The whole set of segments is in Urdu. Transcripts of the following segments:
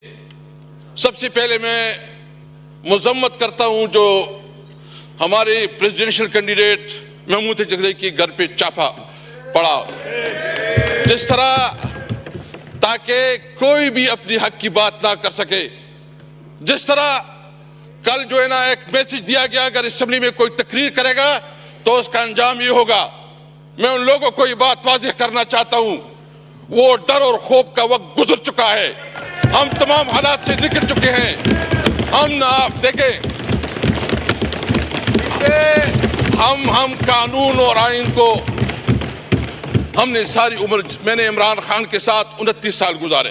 سب سے پہلے میں مذمت کرتا ہوں جو ہمارے پریزیڈنشل کینڈیڈیٹ محمود جگدئی کے گھر پہ چھاپا پڑا، جس طرح تاکہ کوئی بھی اپنی حق کی بات نہ کر سکے۔ جس طرح کل جو ہے نا ایک میسج دیا گیا، اگر اسمبلی میں کوئی تقریر کرے گا تو اس کا انجام یہ ہوگا۔ میں ان لوگوں کو یہ بات واضح کرنا چاہتا ہوں، وہ ڈر اور خوف کا وقت گزر چکا ہے۔ ہم تمام حالات سے نکل چکے ہیں۔ ہم آپ دیکھیں، ہم قانون اور آئین کو ہم نے ساری عمر، میں نے عمران خان کے ساتھ 29 سال گزارے۔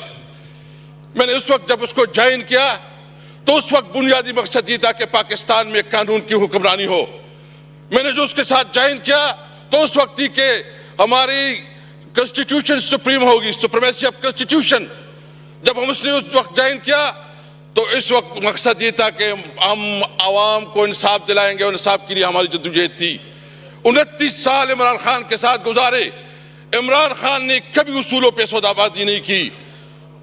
میں نے اس وقت جب اس کو جوائن کیا تو اس وقت بنیادی مقصد یہ تھا کہ پاکستان میں قانون کی حکمرانی ہو۔ میں نے جو اس کے ساتھ جوائن کیا تو اس وقت تھی کہ ہماری کنسٹیٹیوشن سپریم ہوگی، سپریمیسی آف کنسٹیٹیوشن۔ جب ہم اس نے اس وقت جوائن کیا تو اس وقت مقصد یہ تھا کہ ہم عوام کو انصاف دلائیں گے، اور انصاف کے لیے ہماری جدوجہد تھی۔ 29 سال عمران خان کے ساتھ گزارے۔ عمران خان نے کبھی اصولوں پہ سودا بازی نہیں کی۔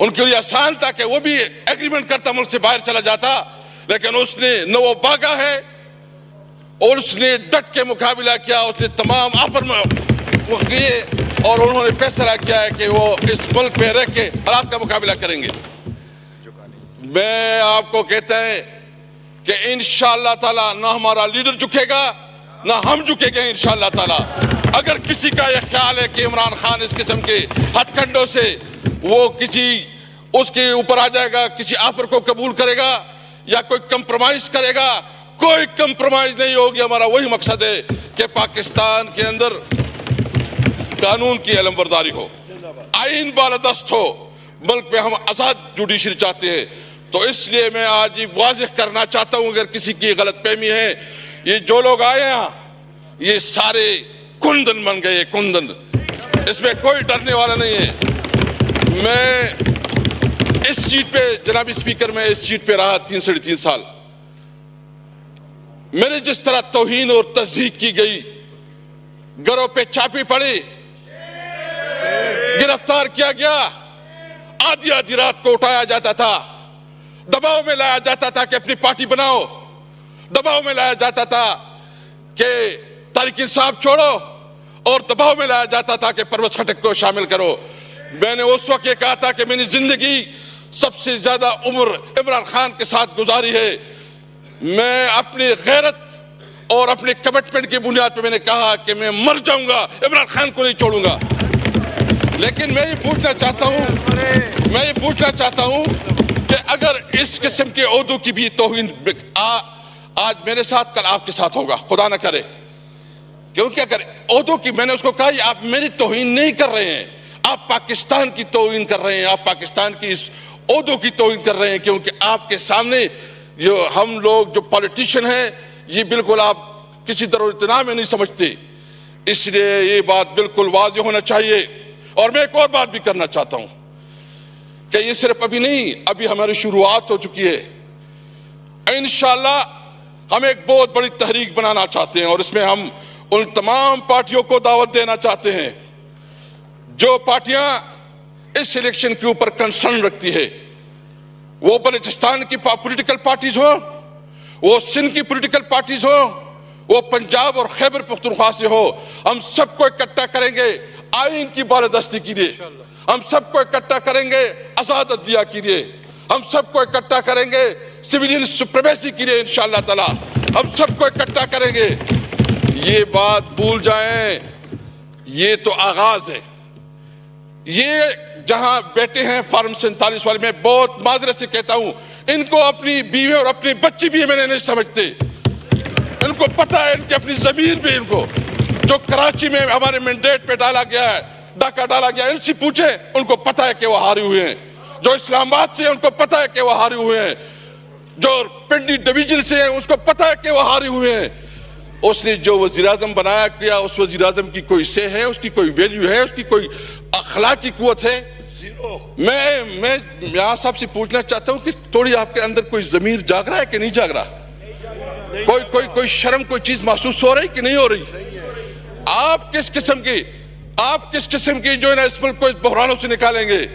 ان کے لیے آسان تھا کہ وہ بھی ایگریمنٹ کرتا، ملک سے باہر چلا جاتا، لیکن اس نے نہ وہ بھاگا ہے اور اس نے ڈٹ کے مقابلہ کیا۔ اس نے تمام آفر کیے اور انہوں نے فیصلہ کیا ہے کہ وہ اس ملک میں رہ کے حالات کا مقابلہ کریں گے۔ میں آپ کو کہتا ہے کہ انشاءاللہ تعالی نہ ہمارا لیڈر جھکے گا نہ ہم جھکے گے انشاءاللہ تعالی۔ اگر کسی کا یہ خیال ہے کہ عمران خان اس قسم کے ہتھ کنڈوں سے وہ کسی اس کے اوپر آ جائے گا، کسی آفر کو قبول کرے گا یا کوئی کمپرومائز کرے گا، کوئی کمپرومائز نہیں ہوگی۔ ہمارا وہی مقصد ہے کہ پاکستان کے اندر قانون کی علم برداری ہو، آئین بالادست ہو، ملک میں ہم آزاد جوڈیشری چاہتے ہیں۔ تو اس لیے میں آج یہ واضح کرنا چاہتا ہوں، اگر کسی کی غلط فہمی ہے، یہ جو لوگ آئے ہیں یہ سارے کندن بن گئے، کندن، اس میں کوئی ڈرنے والا نہیں ہے۔ میں اس سیٹ پہ جناب اسپیکر، میں اس سیٹ پہ رہا 3 ساڑھے 3 سال۔ میں نے جس طرح توہین اور تضحیک کی گئی، گھروں پہ چھاپے پڑے، گرفتار کیا گیا، آدھی آدھی رات کو اٹھایا جاتا تھا، دباؤ میں لایا جاتا تھا کہ اپنی پارٹی بناؤ، دباؤ میں لایا جاتا تھا کہ تحریک انصاف چھوڑو، اور دباؤ میں لایا جاتا تھا کہ پرویز خٹک کو شامل کرو۔ میں نے اس وقت یہ کہا تھا کہ میں نے زندگی سب سے زیادہ عمر عمران خان کے ساتھ گزاری ہے۔ میں اپنی غیرت اور اپنے کمٹمنٹ کی بنیاد پہ میں نے کہا کہ میں مر جاؤں گا، عمران خان کو نہیں چھوڑوں گا۔ لیکن میں یہ پوچھنا چاہتا ہوں کہ اگر اس قسم کے عہدوں کی بھی توہین آج میرے ساتھ، کل آپ کے ساتھ ہوگا، خدا نہ کرے، کیونکہ اگر عہدوں کی، میں نے اس کو کہا یہ آپ میری توہین نہیں کر رہے ہیں، آپ پاکستان کی توہین کر رہے ہیں، آپ پاکستان کی اس عہدوں کی توہین کر رہے ہیں، کیونکہ آپ کے سامنے جو ہم لوگ جو پالیٹیشین ہیں یہ بالکل آپ کسی ضرورت نہ میں نہیں سمجھتے۔ اس لیے یہ بات بالکل واضح ہونا چاہیے۔ اور میں ایک اور بات بھی کرنا چاہتا ہوں کہ یہ صرف ابھی نہیں، ابھی ہماری شروعات ہو چکی ہے۔ انشاءاللہ ہم ایک بہت بڑی تحریک بنانا چاہتے ہیں، اور اس میں ہم ان تمام پارٹیوں کو دعوت دینا چاہتے ہیں جو پارٹیاں اس الیکشن کے اوپر کنسرن رکھتی ہے، وہ بلوچستان کی پولیٹیکل پارٹیز ہوں، وہ سندھ کی پولیٹیکل پارٹیز ہوں، وہ پنجاب اور خیبر پختونخوا سے ہو، ہم سب کو اکٹھا کریں گے آئین کی بالادستی کے لیے، ہم سب کو اکٹھا کریں گے آزاد عدلیہ کے لیے، ہم سب کو اکٹھا کریں گے سویلین سپریمیسی کے لیے انشاءاللہ تعالی، ہم سب کو اکٹھا کریں گے۔ یہ بات بھول جائیں، یہ تو آغاز ہے۔ یہ جہاں بیٹھے ہیں فارم 47 والے، میں بہت معذرت سے کہتا ہوں، ان کو اپنی بیوی اور اپنی بچی بھی میں نہیں سمجھتے، ان کو پتہ ہے، ان کی اپنی ضمیر بھی، ان کو جو کراچی میں ہمارے مینڈیٹ پہ ڈالا گیا ہے، ڈاکہ ڈالا گیا ہے، ان سے پوچھیں، ان کو پتہ ہے کہ وہ ہارے ہوئے ہیں۔ جو اسلام آباد سے ہیں ان کو پتہ ہے کہ وہ ہارے ہوئے ہیں، جو پنڈی ڈویژن سے ہیں اس کو پتہ ہے کہ وہ ہارے ہوئے ہیں۔ اس نے جو وزیراعظم بنایا کیا، اس وزیراعظم کی کوئی سے ہے، اس کی کوئی ویلیو ہے، اس کی کوئی اخلاقی قوت ہے؟ میں یہاں صاحب سے پوچھنا چاہتا ہوں کہ تھوڑی آپ کے اندر کوئی ضمیر جاگ رہا ہے کہ نہیں جاگ رہا؟ کوئی شرم، کوئی چیز محسوس ہو رہی کہ نہیں ہو رہی؟ آپ کس قسم کی جو ہے نا اس ملک کو اس بحرانوں سے نکالیں گے؟